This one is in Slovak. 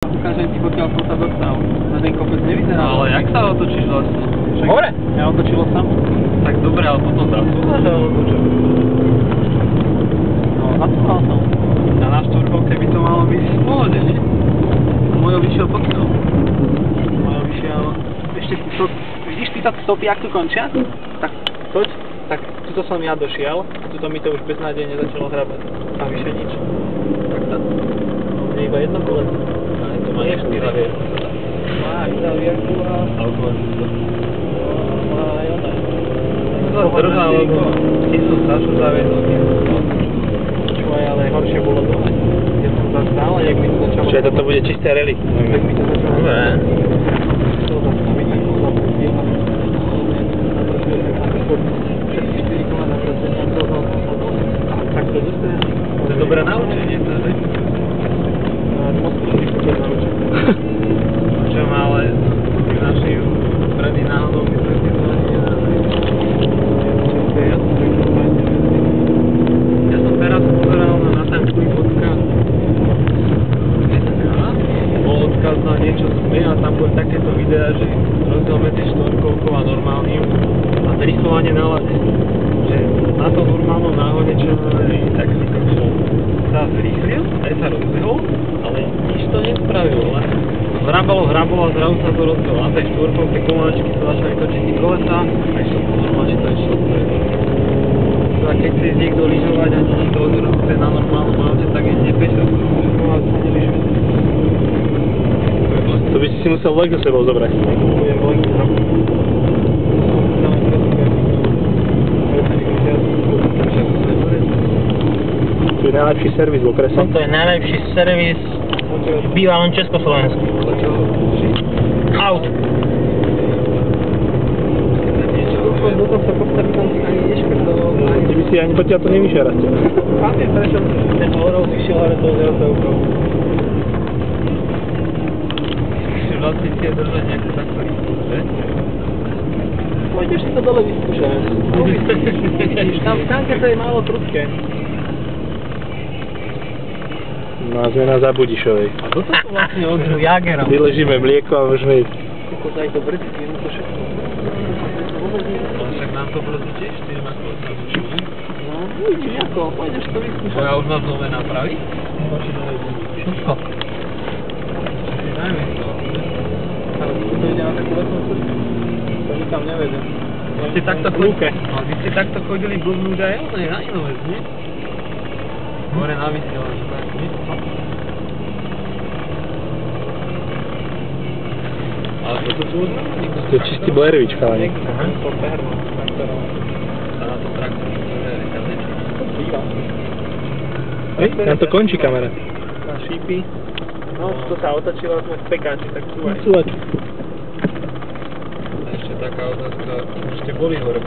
Ukážem ti, pokiaľ som sa dostal. Na ten kopec nevyzerá. Ale jak sa otočíš vlastne? Hore? Ja otočilo samo. Tak dobre, ale potom zacúvaš alebo čo? No, zacúval som. A na štvorkolke by to malo byť v pohode, nie? Mojo vyšiel pokiaľ. Mojo vyšiel... Ešte stop... Vidíš pýtať stopy, jak tu končia? Tak poď. Tak tuto som ja došiel a tuto mi to už beznádejne začalo hrabať. A vyše nič. Tak to... Je iba jedno koleso. Ale to má ešte zavierku. Má aj zavierku a... Automaticky. Má aj ona. To trvá, lebo keď som Sašu zaviedol, Čo aj, ale horšie bolo dole. Ja som zastal a jak mi to začalo... Čiže toto bude čisté rally. Jak mi to začalo... Dobre. Chcel zastaviť, tak som zapustil a... Všetky 4 kola navracenia, dozval som sa dole. Tak to dostane. To je dobré naučenie, to je. Moc to je super naučenie. Čo má ale naši predy náhodou mysleli, že to ani nenáhodou. Ja som teraz pozeral na natankuj.sk. Bol odkaz na niečo sme a tam boli takéto videá, že rozdiel medzi štvorkolkou a normálnym a zrýchlovanie na lade. Že na to normálnom náhode, čo tak si kokšol, sa zrýchlil, aj sa rozbehol, ale nič to nespravil, len hrabalo a zrazu sa to rozbehol. Na tej štvorkolke pomalečky sa začali točiť tí kolesa a išlo to normálne, to išlo vpredu. A keď chceš niekto lyžovať a nič to odrúbte na normálnom aute, tak je nepešel, lyžovať sa nelyžuje. To by si musel vlek za sebou zobrať. Budem vlek trochu. To je najlepší servis v okrese. Toto je najlepší servis v bývalom Československu. Aut. Potom sa postaví tam ani neškrtol. Ty by si ani potiaľ to nevyšiel raz. Chápem, prečo ten horov vyšiel hore tou zrazovkou. Musíš vlastne si je držať nejakú takú rýchlu, že? Pôjdeš si to dole vyskúšať. Vidíš, tam v stánke to je málo prudké. No a sme na Zabudišovej. A toto sú vlastne odru Jagerom. Vyležíme mlieko a môžeme ísť. Kokos aj to brdsky, no to všetko. Ale však nám to brzdí tiež 4 na kolesa zvučí, ne? No, uvidíš ako, pôjdeš to vyskúšať. Ja už mám nové nápravy? Všetko. Dajme to. Ale to ide na takú lesnú cestu. To nikam nevede. Vy ste takto chodili, vy ste takto chodili blbnúť aj onej na inú vec, nie? Hore na vysielač, tak, nie? Ale toto sú odmrávali. To je čistý Blairwitch, chalani. To perno, traktorom. A na to traktor, ktoré je kadečo. To býva. Hej, tam to končí kamera. Na šípy. No, to sa otočilo a sme v pekáči, tak súvaj. Súvač. A ešte taká otázka, už ste boli hore